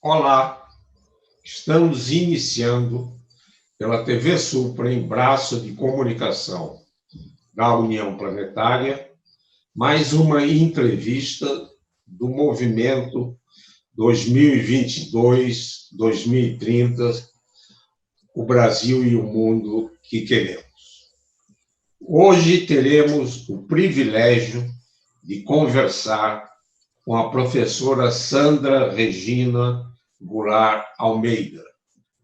Olá, estamos iniciando pela TV Suprem, braço de comunicação da União Planetária, mais uma entrevista do movimento 2022-2030, o Brasil e o mundo que queremos. Hoje teremos o privilégio de conversar com a professora Sandra Regina Goulart Almeida,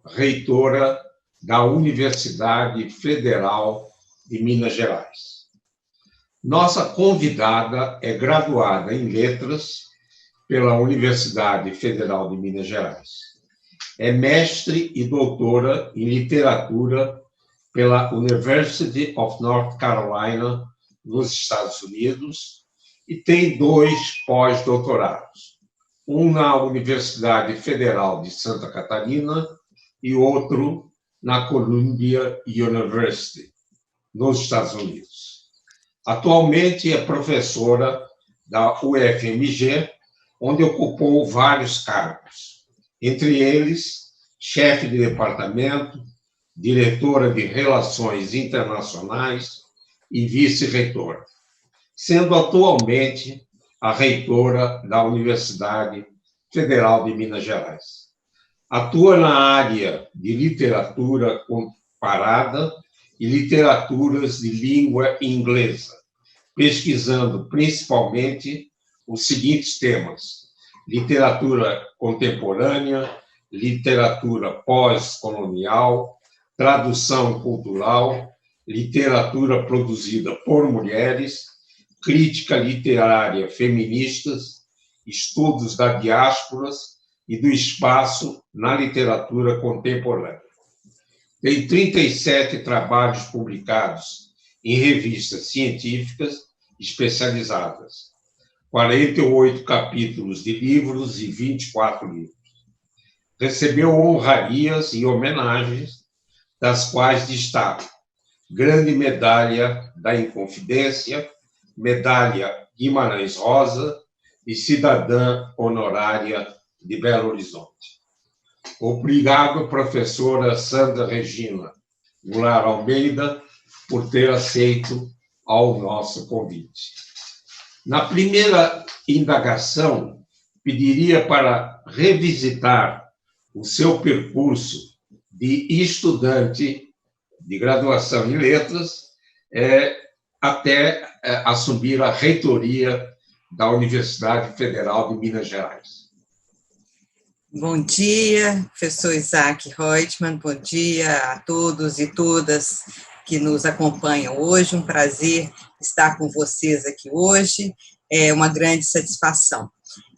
reitora da Universidade Federal de Minas Gerais. Nossa convidada é graduada em Letras pela Universidade Federal de Minas Gerais. É mestre e doutora em Literatura pela University of North Carolina, nos Estados Unidos, e tem 2 pós-doutorados, um na Universidade Federal de Santa Catarina e outro na Columbia University, nos Estados Unidos. Atualmente é professora da UFMG, onde ocupou vários cargos, entre eles chefe de departamento, diretora de Relações Internacionais e vice-reitora, sendo atualmente a reitora da Universidade Federal de Minas Gerais. Atua na área de literatura comparada e literaturas de língua inglesa, pesquisando principalmente os seguintes temas: literatura contemporânea, literatura pós-colonial, tradução cultural, literatura produzida por mulheres, crítica literária feministas, estudos da diásporas e do espaço na literatura contemporânea. Tem 37 trabalhos publicados em revistas científicas especializadas, 48 capítulos de livros e 24 livros. Recebeu honrarias e homenagens, das quais destaco Grande Medalha da Inconfidência, Medalha Guimarães Rosa e Cidadã Honorária de Belo Horizonte. Obrigado, professora Sandra Regina Goulart Almeida, por ter aceito ao nosso convite. Na primeira indagação, pediria para revisitar o seu percurso de estudante de graduação em letras até assumir a reitoria da Universidade Federal de Minas Gerais. Bom dia, professor Isaac Reutemann, bom dia a todos e todas que nos acompanham hoje, um prazer estar com vocês aqui hoje, é uma grande satisfação.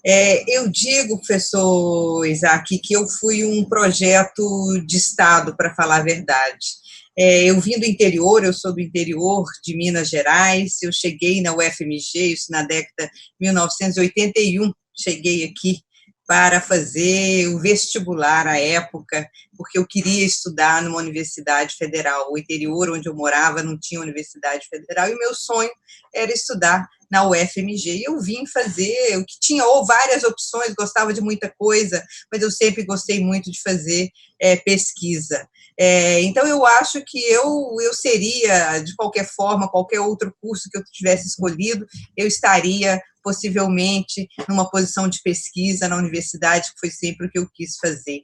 Eu digo, professor Isaac, que eu fui um projeto de Estado, para falar a verdade. Eu vim do interior, eu sou do interior de Minas Gerais, eu cheguei na UFMG, isso na década de 1981, cheguei aqui para fazer o vestibular à época, porque eu queria estudar numa universidade federal. O interior onde eu morava não tinha universidade federal, e o meu sonho era estudar na UFMG. Eu vim fazer, o que tinha ou várias opções, gostava de muita coisa, mas eu sempre gostei muito de fazer pesquisa. Então, eu acho que eu seria, de qualquer forma, qualquer outro curso que eu tivesse escolhido, eu estaria possivelmente numa posição de pesquisa na universidade, que foi sempre o que eu quis fazer.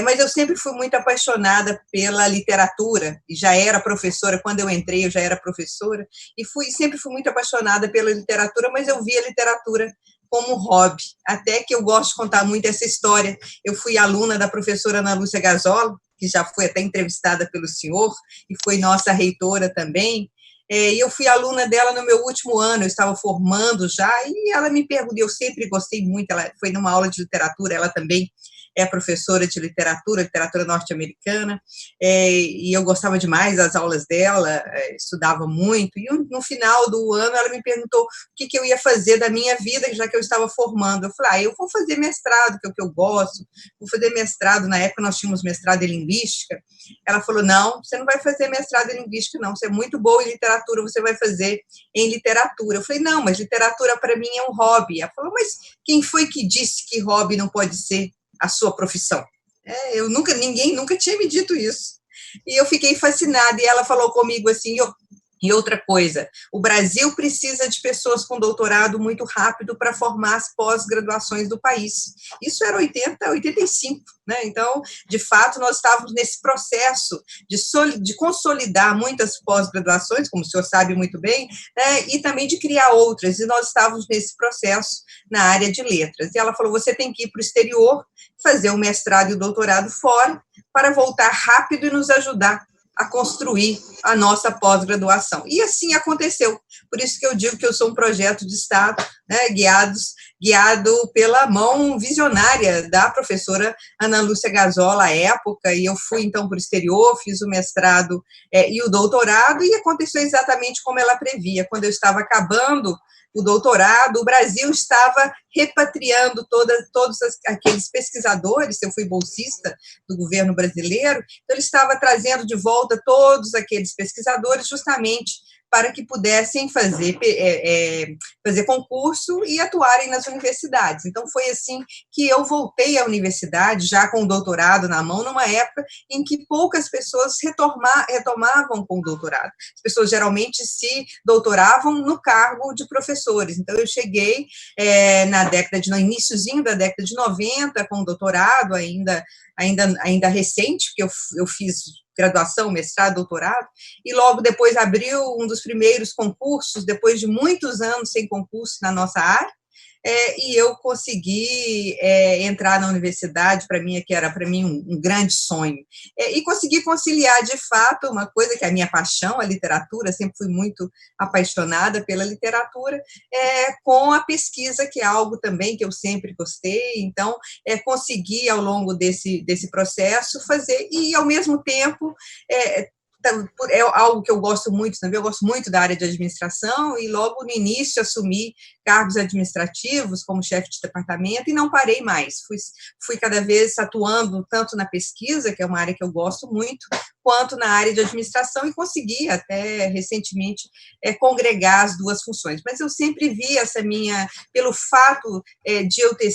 Mas eu sempre fui muito apaixonada pela literatura, e já era professora, quando eu entrei eu já era professora, e sempre fui muito apaixonada pela literatura, mas eu via a literatura como hobby, até que eu gosto de contar muito essa história. Eu fui aluna da professora Ana Lúcia Gazola, que já foi até entrevistada pelo senhor, e foi nossa reitora também, e eu fui aluna dela no meu último ano, eu estava formando já, e ela me perguntou, eu sempre gostei muito, ela foi numa aula de literatura, ela também é professora de literatura norte-americana, e eu gostava demais das aulas dela, estudava muito, e no final do ano ela me perguntou o que eu ia fazer da minha vida, já que eu estava formando. Eu falei, eu vou fazer mestrado, que é o que eu gosto, vou fazer mestrado, na época nós tínhamos mestrado em Linguística. Ela falou, não, você não vai fazer mestrado em Linguística, não, você é muito boa em literatura, você vai fazer em literatura. Eu falei, não, mas literatura para mim é um hobby. Ela falou, mas quem foi que disse que hobby não pode ser a sua profissão. Ninguém nunca tinha me dito isso. E eu fiquei fascinada, e ela falou comigo assim, e outra coisa, o Brasil precisa de pessoas com doutorado muito rápido para formar as pós-graduações do país. Isso era 85, né? Então, de fato, nós estávamos nesse processo de consolidar muitas pós-graduações, como o senhor sabe muito bem, né? E também de criar outras, e nós estávamos nesse processo na área de letras. E ela falou, você tem que ir para o exterior, fazer o mestrado e o doutorado fora, para voltar rápido e nos ajudar a construir a nossa pós-graduação. E assim aconteceu. Por isso que eu digo que eu sou um projeto de Estado, né, guiado pela mão visionária da professora Ana Lúcia Gazola à época, e eu fui, então, para o exterior, fiz o mestrado e o doutorado, e aconteceu exatamente como ela previa. Quando eu estava acabando o doutorado, o Brasil estava repatriando todos aqueles pesquisadores, eu fui bolsista do governo brasileiro, então ele estava trazendo de volta todos aqueles pesquisadores justamente para que pudessem fazer concurso e atuarem nas universidades. Então, foi assim que eu voltei à universidade, já com o doutorado na mão, numa época em que poucas pessoas retomavam com o doutorado. As pessoas geralmente se doutoravam no cargo de professores. Então, eu cheguei no iniciozinho da década de 90, com o doutorado ainda recente, porque eu fiz graduação, mestrado, doutorado, e logo depois abriu um dos primeiros concursos, depois de muitos anos sem concurso na nossa área, e eu consegui entrar na universidade, que era para mim um grande sonho, e consegui conciliar, de fato, uma coisa que é a minha paixão, a literatura, sempre fui muito apaixonada pela literatura, com a pesquisa, que é algo também que eu sempre gostei, então, consegui, ao longo desse processo, fazer, e, ao mesmo tempo, é algo que eu gosto muito também, eu gosto muito da área de administração, e logo no início assumi cargos administrativos como chefe de departamento e não parei mais, fui cada vez atuando tanto na pesquisa, que é uma área que eu gosto muito, quanto na área de administração, e consegui até recentemente congregar as duas funções. Mas eu sempre vi pelo fato de eu ter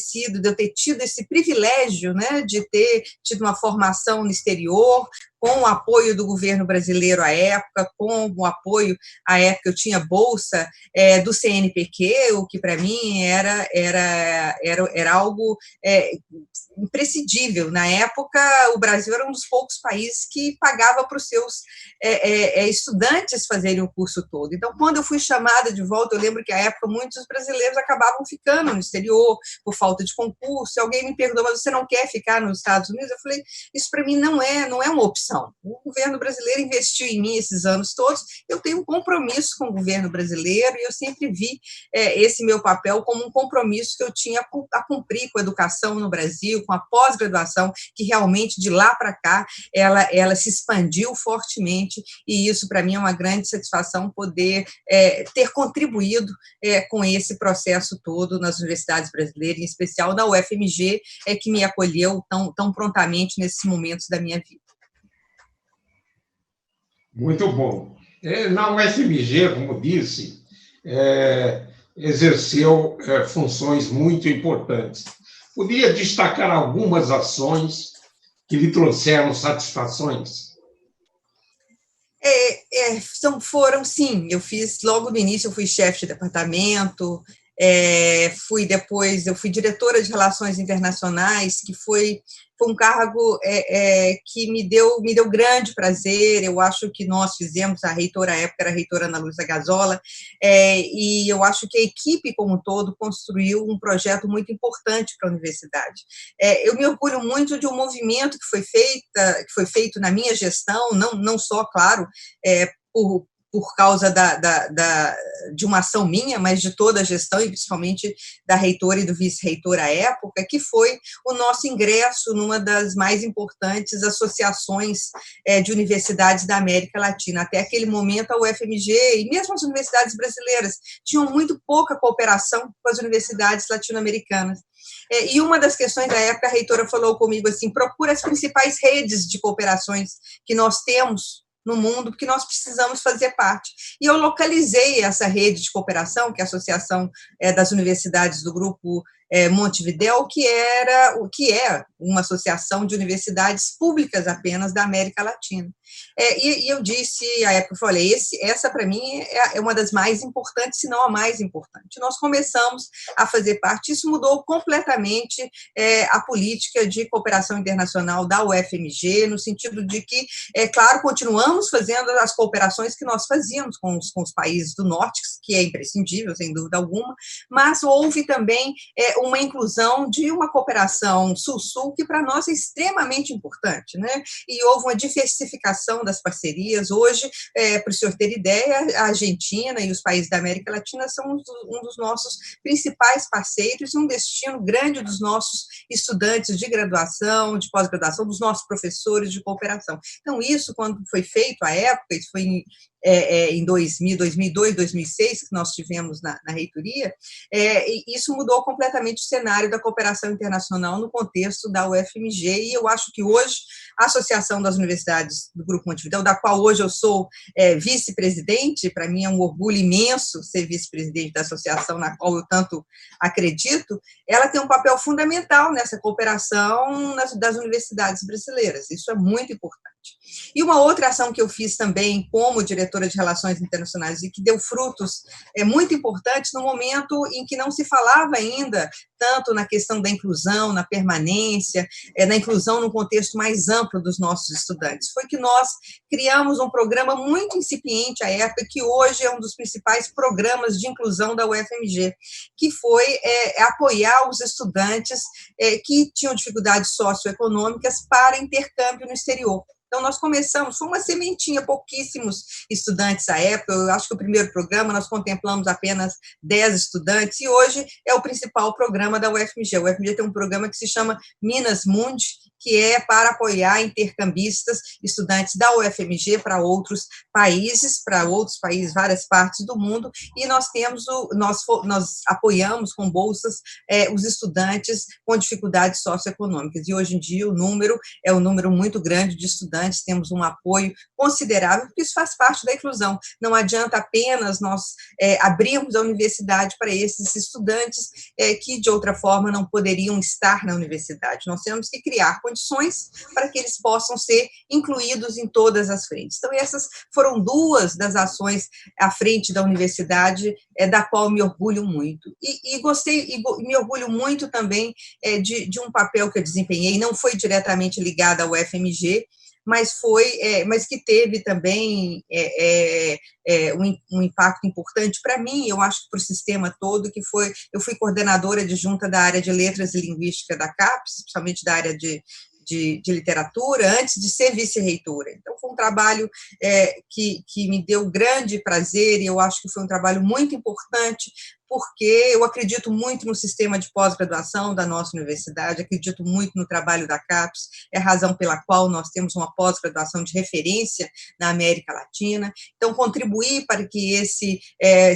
tido esse privilégio, né, de ter tido uma formação no exterior, com o apoio do governo brasileiro à época, com o apoio, à época eu tinha bolsa do CNPq, o que para mim era algo imprescindível. Na época, o Brasil era um dos poucos países que pagava para os seus estudantes fazerem o curso todo. Então, quando eu fui chamada de volta, eu lembro que, à época, muitos brasileiros acabavam ficando no exterior por falta de concurso, e alguém me perguntou, mas você não quer ficar nos Estados Unidos? Eu falei, isso para mim não é uma opção. O governo brasileiro investiu em mim esses anos todos, eu tenho um compromisso com o governo brasileiro, e eu sempre vi esse meu papel como um compromisso que eu tinha a cumprir com a educação no Brasil, com a pós-graduação, que realmente, de lá para cá, ela se expandiu fortemente, e isso, para mim, é uma grande satisfação poder ter contribuído com esse processo todo nas universidades brasileiras, em especial na UFMG, que me acolheu tão prontamente nesses momentos da minha vida. Muito bom. Na UFMG, como disse, exerceu funções muito importantes. Poderia destacar algumas ações que lhe trouxeram satisfações? Foram, sim. Eu fiz, logo no início, eu fui chefe de departamento, eu fui diretora de Relações Internacionais, que foi um cargo que me deu grande prazer. Eu acho que nós fizemos, a reitora à época era a reitora Ana Lúcia Gazola, e eu acho que a equipe como um todo construiu um projeto muito importante para a universidade. Eu me orgulho muito de um movimento que foi feito na minha gestão, não só, claro, por causa de uma ação minha, mas de toda a gestão, e principalmente da reitora e do vice-reitor à época, que foi o nosso ingresso numa das mais importantes associações de universidades da América Latina. Até aquele momento, a UFMG e mesmo as universidades brasileiras tinham muito pouca cooperação com as universidades latino-americanas. E uma das questões da época, a reitora falou comigo assim, procura as principais redes de cooperações que nós temos no mundo, porque nós precisamos fazer parte. E eu localizei essa rede de cooperação, que é a Associação das Universidades do Grupo Montevidéu, que é uma associação de universidades públicas apenas da América Latina. E eu disse, à época, eu falei, essa para mim é uma das mais importantes, se não a mais importante. Nós começamos a fazer parte, isso mudou completamente a política de cooperação internacional da UFMG, no sentido de que, claro, continuamos fazendo as cooperações que nós fazíamos com os países do norte, que é imprescindível, sem dúvida alguma, mas houve também uma inclusão de uma cooperação sul-sul, que para nós é extremamente importante, né? E houve uma diversificação das parcerias. Hoje, para o senhor ter ideia, a Argentina e os países da América Latina são um dos nossos principais parceiros e um destino grande dos nossos estudantes de graduação, de pós-graduação, dos nossos professores de cooperação. Então, isso, quando foi feito à época, isso foi em 2002, 2006, que nós tivemos na reitoria, isso mudou completamente o cenário da cooperação internacional no contexto da UFMG, e eu acho que hoje a Associação das Universidades do Grupo Montevidéu, da qual hoje eu sou vice-presidente, para mim é um orgulho imenso ser vice-presidente da associação na qual eu tanto acredito, ela tem um papel fundamental nessa cooperação das universidades brasileiras, isso é muito importante. E uma outra ação que eu fiz também como diretora de Relações Internacionais e que deu frutos muito importantes no momento em que não se falava ainda tanto na questão da inclusão, na permanência, na inclusão no contexto mais amplo dos nossos estudantes. Foi que nós criamos um programa muito incipiente à época, que hoje é um dos principais programas de inclusão da UFMG, que foi apoiar os estudantes que tinham dificuldades socioeconômicas para intercâmbio no exterior. Então, nós começamos, foi uma sementinha, pouquíssimos estudantes à época, eu acho que o primeiro programa nós contemplamos apenas 10 estudantes, e hoje é o principal programa da UFMG. A UFMG tem um programa que se chama Minas Mundi, que é para apoiar intercambistas, estudantes da UFMG para outros países, várias partes do mundo, e nós apoiamos com bolsas os estudantes com dificuldades socioeconômicas, e hoje em dia o número é um número muito grande de estudantes, temos um apoio considerável, porque isso faz parte da inclusão. Não adianta apenas nós abrirmos a universidade para esses estudantes que, de outra forma, não poderiam estar na universidade. Nós temos que criar condições para que eles possam ser incluídos em todas as frentes. Então, essas foram duas das ações à frente da universidade, da qual me orgulho muito. E me orgulho muito também de um papel que eu desempenhei, não foi diretamente ligado ao UFMG, mas que teve também um impacto importante para mim, eu acho que para o sistema todo, eu fui coordenadora adjunta da área de Letras e Linguística da CAPES, principalmente da área de literatura, antes de ser vice-reitora. Então, foi um trabalho que me deu grande prazer, e eu acho que foi um trabalho muito importante, porque eu acredito muito no sistema de pós-graduação da nossa universidade, acredito muito no trabalho da CAPES, é a razão pela qual nós temos uma pós-graduação de referência na América Latina. Então, contribuir para que esse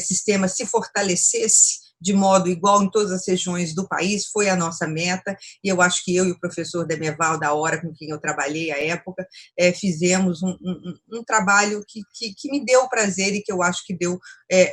sistema se fortalecesse de modo igual em todas as regiões do país, foi a nossa meta, e eu acho que eu e o professor Demerval, da hora com quem eu trabalhei à época, fizemos um trabalho que me deu prazer e que eu acho que deu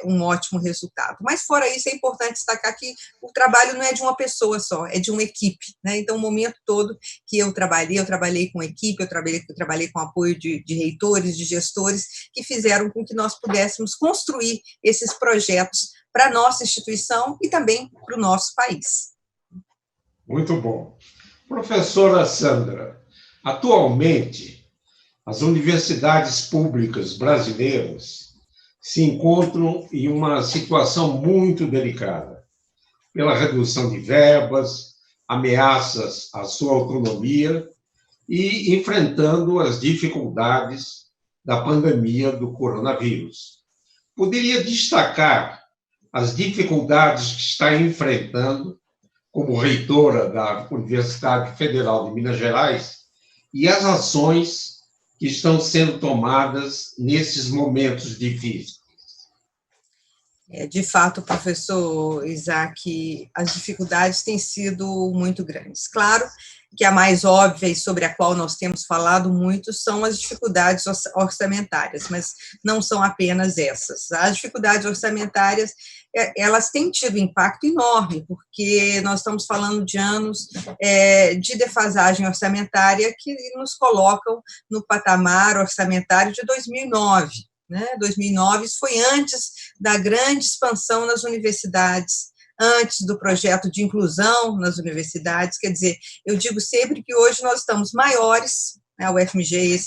um ótimo resultado. Mas, fora isso, é importante destacar que o trabalho não é de uma pessoa só, é de uma equipe, né? Então, o momento todo que eu trabalhei com equipe, eu trabalhei com apoio de reitores, de gestores, que fizeram com que nós pudéssemos construir esses projetos para a nossa instituição e também para o nosso país. Muito bom. Professora Sandra, atualmente, as universidades públicas brasileiras se encontram em uma situação muito delicada, pela redução de verbas, ameaças à sua autonomia e enfrentando as dificuldades da pandemia do coronavírus. Poderia destacar as dificuldades que está enfrentando como reitora da Universidade Federal de Minas Gerais e as ações que estão sendo tomadas nesses momentos difíceis. De fato, professor Isaac, as dificuldades têm sido muito grandes. Claro, que é a mais óbvia e sobre a qual nós temos falado muito, são as dificuldades orçamentárias, mas não são apenas essas. As dificuldades orçamentárias, elas têm tido impacto enorme, porque nós estamos falando de anos de defasagem orçamentária que nos colocam no patamar orçamentário de 2009. 2009, isso foi antes da grande expansão nas universidades, antes do projeto de inclusão nas universidades. Quer dizer, eu digo sempre que hoje nós estamos maiores, a UFMG,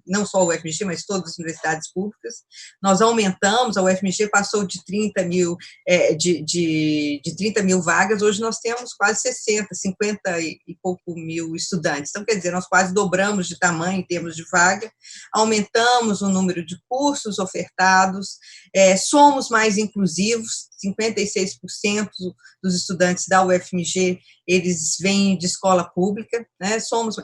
não só a UFMG, mas todas as universidades públicas, nós aumentamos, a UFMG passou de 30 mil, de 30 mil vagas, hoje nós temos quase 60, 50 e pouco mil estudantes. Então, quer dizer, nós quase dobramos de tamanho em termos de vaga, aumentamos o número de cursos ofertados, somos mais inclusivos, 56% dos estudantes da UFMG, eles vêm de escola pública,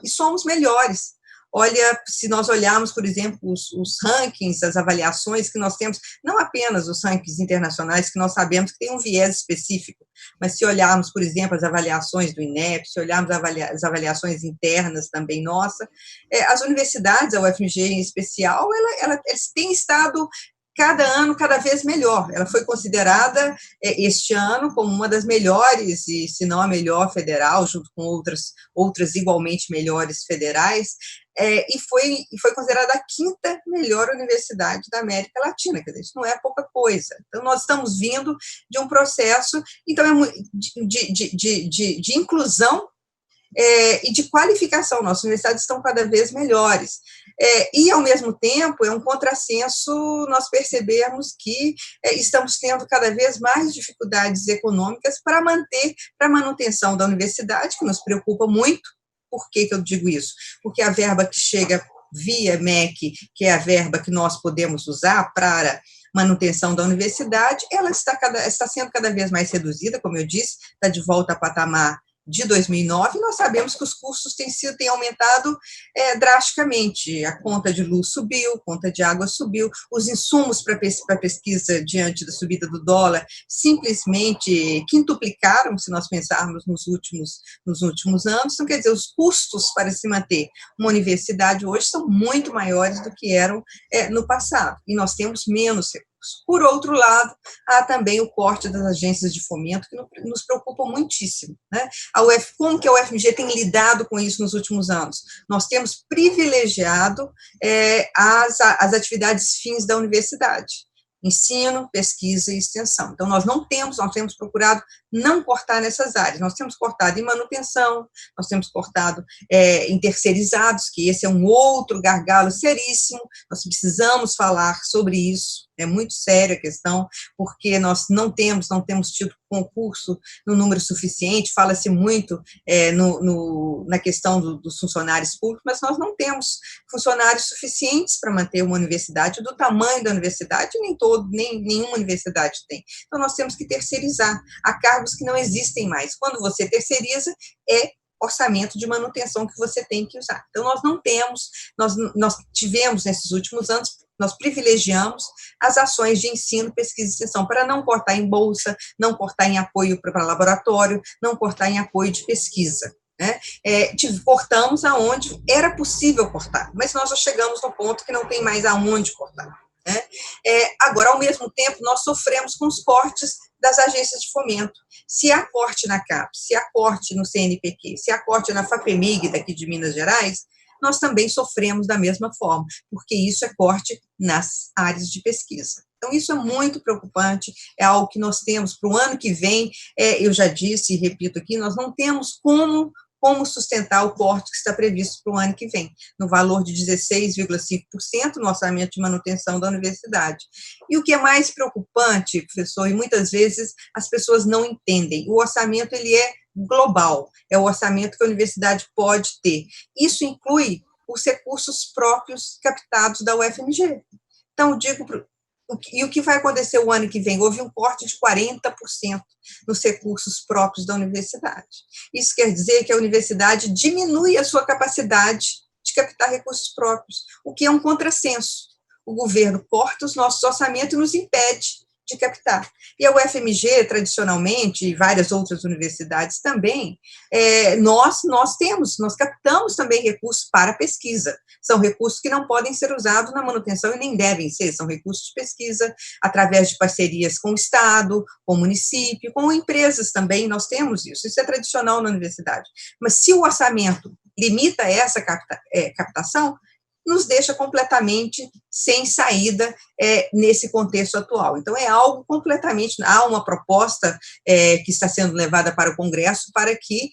somos melhores. Olha, se nós olharmos, por exemplo, os rankings, as avaliações que nós temos, não apenas os rankings internacionais, que nós sabemos que tem um viés específico, mas se olharmos, por exemplo, as avaliações do INEP, se olharmos as avaliações internas também nossa, as universidades, a UFMG em especial, elas têm estado cada ano cada vez melhor. Ela foi considerada este ano como uma das melhores, e se não a melhor federal, junto com outras igualmente melhores federais, e foi considerada a quinta melhor universidade da América Latina. Quer dizer, isso não é pouca coisa. Então, nós estamos vindo de um processo de inclusão e de qualificação. Nossas universidades estão cada vez melhores. E, ao mesmo tempo, é um contrassenso nós percebermos que estamos tendo cada vez mais dificuldades econômicas para a manutenção da universidade, que nos preocupa muito. Por que eu digo isso? Porque a verba que chega via MEC, que é a verba que nós podemos usar para manutenção da universidade, ela está sendo cada vez mais reduzida, como eu disse, está de volta a patamar de 2009, nós sabemos que os custos têm aumentado drasticamente. A conta de luz subiu, a conta de água subiu, os insumos para pesquisa diante da subida do dólar simplesmente quintuplicaram, se nós pensarmos nos últimos anos. Então, quer dizer, os custos para se manter uma universidade hoje são muito maiores do que eram no passado, e nós temos menos recursos. Por outro lado, há também o corte das agências de fomento, que nos preocupa muitíssimo. Como que a UFMG tem lidado com isso nos últimos anos? Nós temos privilegiado as atividades fins da universidade, ensino, pesquisa e extensão. Então, nós temos procurado não cortar nessas áreas, nós temos cortado em manutenção, nós temos cortado em terceirizados, que esse é um outro gargalo seríssimo, nós precisamos falar sobre isso, é muito séria a questão, porque nós não temos tido concurso no número suficiente, fala-se muito na questão dos funcionários públicos, mas nós não temos funcionários suficientes para manter uma universidade do tamanho da universidade, nenhuma universidade tem. Então, nós temos que terceirizar a cargos que não existem mais. Quando você terceiriza, é orçamento de manutenção que você tem que usar. Então, nós tivemos nesses últimos anos, nós privilegiamos as ações de ensino, pesquisa e extensão, para não cortar em bolsa, não cortar em apoio para laboratório, não cortar em apoio de pesquisa. Cortamos aonde era possível cortar, mas nós já chegamos no ponto que não tem mais aonde cortar. Agora, ao mesmo tempo, nós sofremos com os cortes das agências de fomento. Se há corte na CAPES, se há corte no CNPq, se há corte na FAPEMIG daqui de Minas Gerais, nós também sofremos da mesma forma, porque isso é corte nas áreas de pesquisa. Então, isso é muito preocupante, é algo que nós temos para o ano que vem, eu já disse e repito aqui, nós não temos como sustentar o corte que está previsto para o ano que vem, no valor de 16,5% no orçamento de manutenção da universidade. E o que é mais preocupante, professor, e muitas vezes as pessoas não entendem, o orçamento ele é global, é o orçamento que a universidade pode ter. Isso inclui os recursos próprios captados da UFMG. Então, e o que vai acontecer o ano que vem? Houve um corte de 40% nos recursos próprios da universidade. Isso quer dizer que a universidade diminui a sua capacidade de captar recursos próprios, o que é um contrassenso. O governo corta os nossos orçamentos e nos impede de captar. E a UFMG, tradicionalmente, e várias outras universidades também, nós captamos também recursos para pesquisa. São recursos que não podem ser usados na manutenção e nem devem ser, são recursos de pesquisa, através de parcerias com o Estado, com o município, com empresas também, nós temos isso. Isso é tradicional na universidade. Mas se o orçamento limita essa captação, nos deixa completamente sem saída nesse contexto atual. Então, é algo completamente... Há uma proposta que está sendo levada para o Congresso para que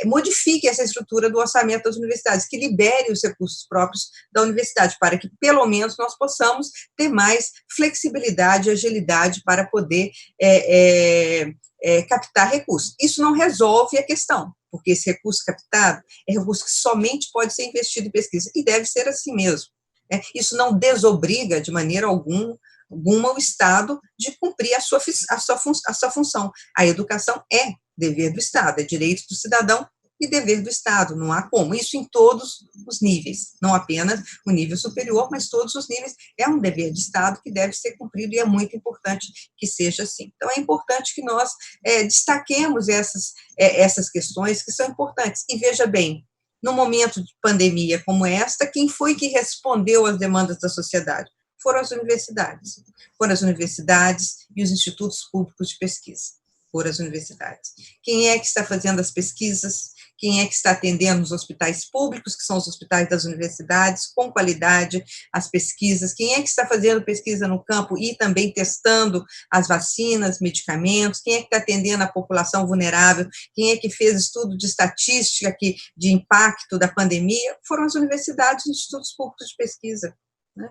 modifique essa estrutura do orçamento das universidades, que libere os recursos próprios da universidade, para que, pelo menos, nós possamos ter mais flexibilidade e agilidade para poder captar recursos. Isso não resolve a questão, porque esse recurso captado é recurso que somente pode ser investido em pesquisa, e deve ser assim mesmo. Isso não desobriga, de maneira alguma, o Estado de cumprir a sua função. A educação é dever do Estado, é direito do cidadão e dever do Estado, não há como. Isso em todos os níveis, não apenas o nível superior, mas todos os níveis. É um dever de Estado que deve ser cumprido e é muito importante que seja assim. Então, é importante que nós destaquemos essas questões que são importantes. E veja bem, no momento de pandemia como esta, quem foi que respondeu às demandas da sociedade? Foram as universidades. Foram as universidades e os institutos públicos de pesquisa. Foram as universidades. Quem é que está fazendo as pesquisas? Quem é que está atendendo os hospitais públicos, que são os hospitais das universidades, com qualidade, as pesquisas? Quem é que está fazendo pesquisa no campo e também testando as vacinas, medicamentos? Quem é que está atendendo a população vulnerável? Quem é que fez estudo de estatística de impacto da pandemia? Foram as universidades e os institutos públicos de pesquisa, né?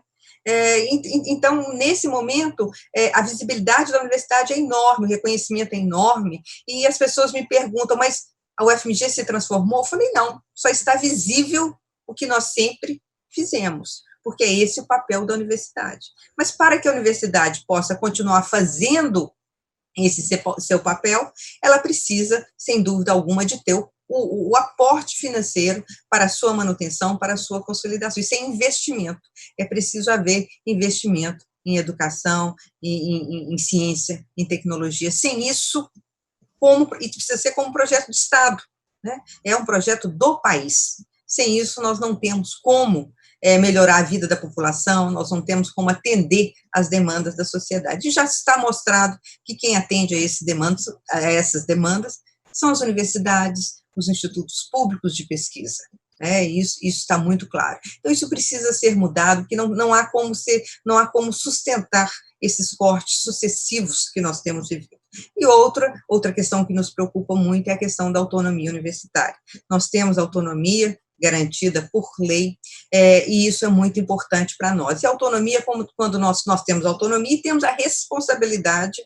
Então, nesse momento, a visibilidade da universidade é enorme, o reconhecimento é enorme, e as pessoas me perguntam, mas a UFMG se transformou? Eu falei, não, só está visível o que nós sempre fizemos, porque é esse o papel da universidade. Mas para que a universidade possa continuar fazendo esse seu papel, ela precisa, sem dúvida alguma, de ter o aporte financeiro para a sua manutenção, para a sua consolidação. Isso é investimento. É preciso haver investimento em educação, em ciência, em tecnologia. Sem isso, e precisa ser como um projeto de Estado, né? É um projeto do país. Sem isso, nós não temos como melhorar a vida da população, nós não temos como atender às demandas da sociedade. E já está mostrado que quem atende a essas demandas são as universidades, os institutos públicos de pesquisa. Isso está muito claro. Então, isso precisa ser mudado, porque não há como sustentar esses cortes sucessivos que nós temos vivido. E outra questão que nos preocupa muito é a questão da autonomia universitária. Nós temos autonomia garantida por lei, e isso é muito importante para nós. E a autonomia, quando nós temos autonomia, e temos a responsabilidade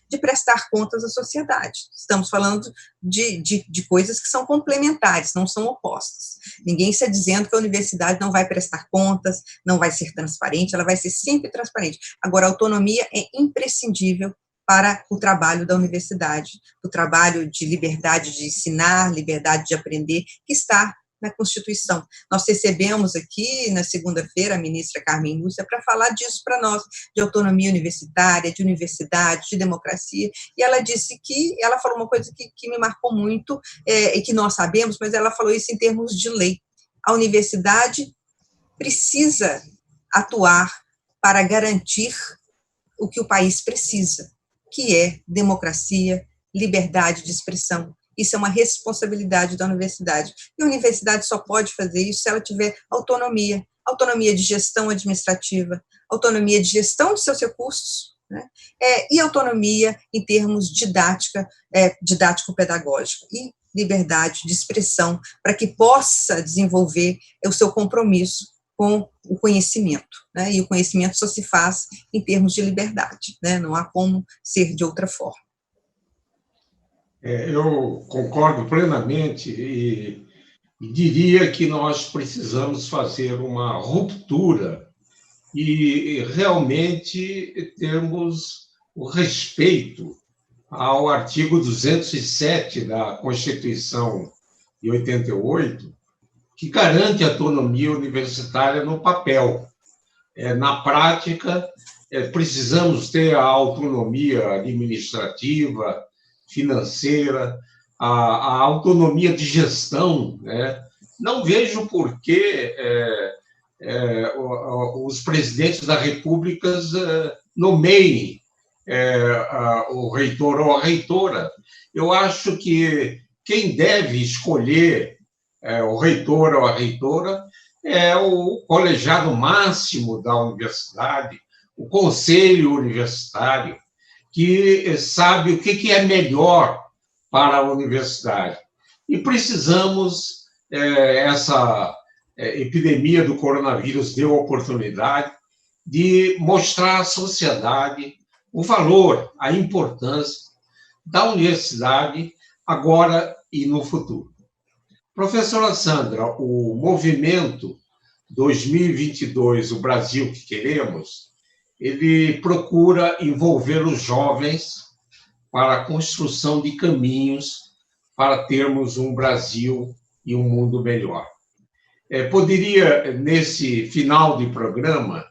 de prestar contas à sociedade. Estamos falando de coisas que são complementares, não são opostas. Ninguém está dizendo que a universidade não vai prestar contas, não vai ser transparente, ela vai ser sempre transparente. Agora, a autonomia é imprescindível para o trabalho da universidade, o trabalho de liberdade de ensinar, liberdade de aprender, que está na Constituição. Nós recebemos aqui, na segunda-feira, a ministra Carmen Lúcia para falar disso para nós, de autonomia universitária, de universidade, de democracia, e ela falou uma coisa que me marcou muito, e que nós sabemos, mas ela falou isso em termos de lei. A universidade precisa atuar para garantir o que o país precisa, que é democracia, liberdade de expressão. Isso é uma responsabilidade da universidade. E a universidade só pode fazer isso se ela tiver autonomia de gestão administrativa, autonomia de gestão de seus recursos, né? E autonomia em termos didático-pedagógico, e liberdade de expressão, para que possa desenvolver o seu compromisso com o conhecimento, né? E o conhecimento só se faz em termos de liberdade, né? Não há como ser de outra forma. Eu concordo plenamente e diria que nós precisamos fazer uma ruptura e realmente termos o respeito ao artigo 207 da Constituição de 88, que garante a autonomia universitária no papel. Na prática, precisamos ter a autonomia administrativa, financeira, a autonomia de gestão, né? Não vejo por que os presidentes da República nomeiem o reitor ou a reitora. Eu acho que quem deve escolher o reitor ou a reitora é o colegiado máximo da universidade, o conselho universitário, que sabe o que é melhor para a universidade. E precisamos, essa epidemia do coronavírus deu a oportunidade de mostrar à sociedade o valor, a importância da universidade agora e no futuro. Professora Sandra, o movimento 2022, o Brasil que queremos, ele procura envolver os jovens para a construção de caminhos para termos um Brasil e um mundo melhor. Poderia, nesse final de programa,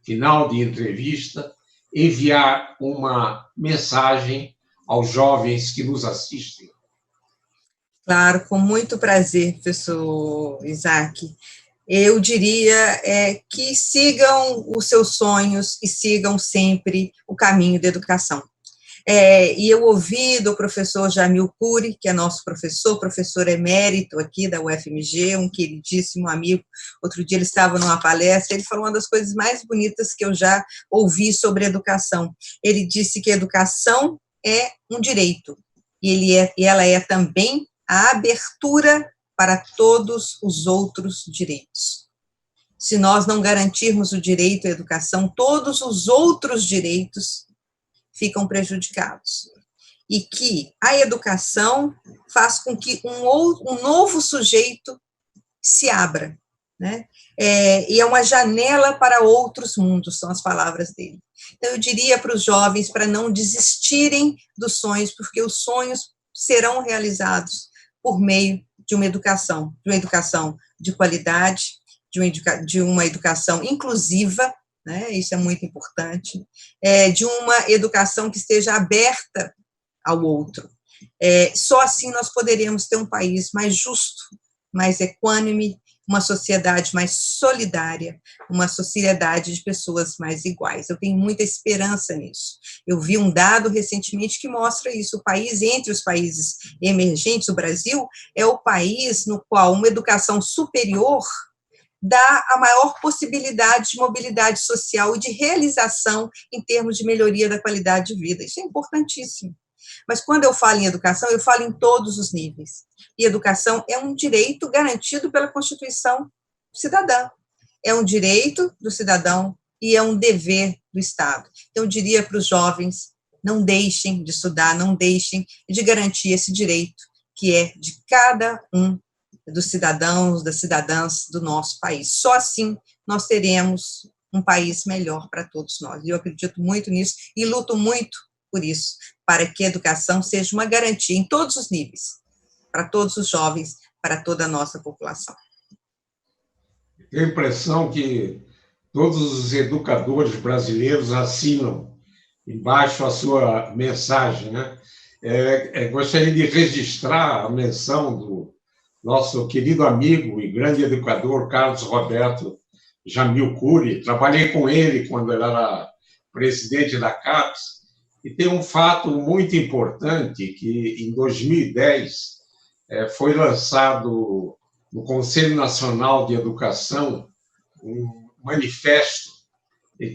final de entrevista, enviar uma mensagem aos jovens que nos assistem? Claro, com muito prazer, professor Isaac. Eu diria que sigam os seus sonhos e sigam sempre o caminho da educação. E eu ouvi do professor Jamil Cury, que é nosso professor emérito aqui da UFMG, um queridíssimo amigo. Outro dia ele estava numa palestra, ele falou uma das coisas mais bonitas que eu já ouvi sobre educação. Ele disse que a educação é um direito, e ela é também a abertura para todos os outros direitos. Se nós não garantirmos o direito à educação, todos os outros direitos ficam prejudicados. E que a educação faz com que um novo sujeito se abra, né? E é uma janela para outros mundos, são as palavras dele. Então, eu diria para os jovens para não desistirem dos sonhos, porque os sonhos serão realizados por meio de uma educação de qualidade, de uma educação inclusiva, né? Isso é muito importante, de uma educação que esteja aberta ao outro. Só assim nós poderemos ter um país mais justo, mais equânime, uma sociedade mais solidária, uma sociedade de pessoas mais iguais. Eu tenho muita esperança nisso. Eu vi um dado recentemente que mostra isso. O país, entre os países emergentes, o Brasil, é o país no qual uma educação superior dá a maior possibilidade de mobilidade social e de realização em termos de melhoria da qualidade de vida. Isso é importantíssimo. Mas quando eu falo em educação, eu falo em todos os níveis. E educação é um direito garantido pela Constituição cidadã. É um direito do cidadão e é um dever do Estado. Então, eu diria para os jovens, não deixem de estudar, não deixem de garantir esse direito, que é de cada um dos cidadãos, das cidadãs do nosso país. Só assim nós teremos um país melhor para todos nós. Eu acredito muito nisso e luto muito por isso, para que a educação seja uma garantia em todos os níveis, para todos os jovens, para toda a nossa população. Tenho a impressão que todos os educadores brasileiros assinam embaixo a sua mensagem, né? Gostaria de registrar a menção do nosso querido amigo e grande educador Carlos Roberto Jamil Cury. Trabalhei com ele quando ele era presidente da CAPES, e tem um fato muito importante, que em 2010 foi lançado no Conselho Nacional de Educação um manifesto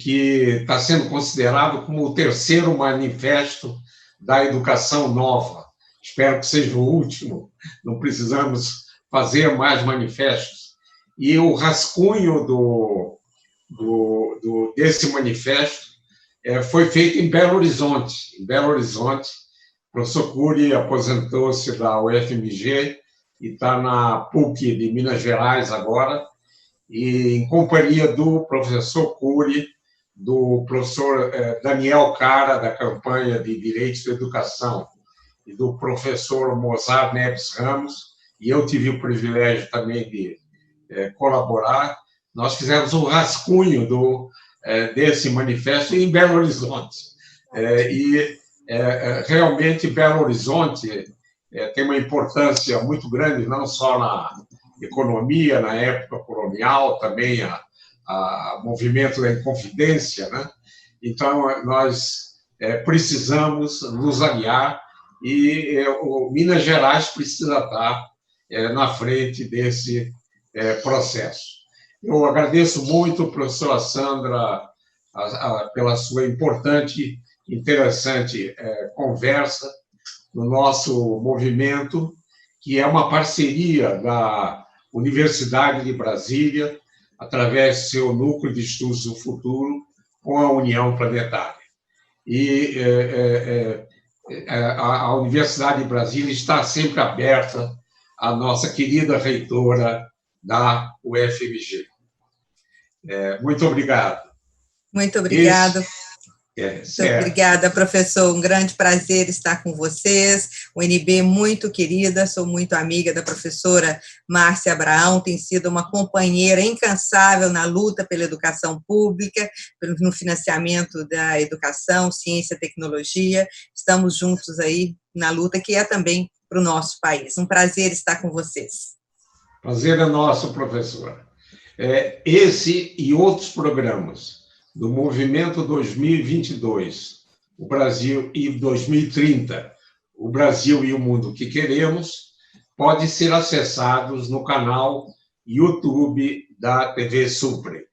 que está sendo considerado como o terceiro manifesto da educação nova. Espero que seja o último, não precisamos fazer mais manifestos. E o rascunho desse manifesto foi feito em Belo Horizonte. Em Belo Horizonte, o professor Cury aposentou-se da UFMG e está na PUC de Minas Gerais agora, e em companhia do professor Cury, do professor Daniel Cara, da campanha de Direitos da Educação, e do professor Mozart Neves Ramos, e eu tive o privilégio também de colaborar. Nós fizemos um rascunho desse manifesto em Belo Horizonte. Realmente, Belo Horizonte tem uma importância muito grande, não só na economia, na época colonial, também a movimento da Inconfidência, né? Então, nós precisamos nos aliar e o Minas Gerais precisa estar na frente desse processo. Eu agradeço muito, professora Sandra, pela sua importante, interessante conversa no nosso movimento, que é uma parceria da Universidade de Brasília, através do seu Núcleo de Estudos do Futuro, com a União Planetária. E a Universidade de Brasília está sempre aberta à nossa querida reitora da UFMG. Muito obrigado. Muito obrigado. Muito obrigada, professor. Um grande prazer estar com vocês. O UNB muito querida, sou muito amiga da professora Márcia Abraão, tem sido uma companheira incansável na luta pela educação pública, no financiamento da educação, ciência e tecnologia. Estamos juntos aí na luta, que é também para o nosso país. Um prazer estar com vocês. Prazer é nosso, professora. Esse e outros programas do Movimento 2022, o Brasil e 2030, o Brasil e o Mundo que Queremos, podem ser acessados no canal YouTube da TV Supre.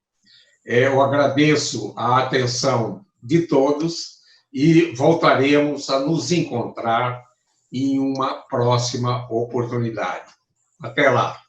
Eu agradeço a atenção de todos e voltaremos a nos encontrar em uma próxima oportunidade. Até lá!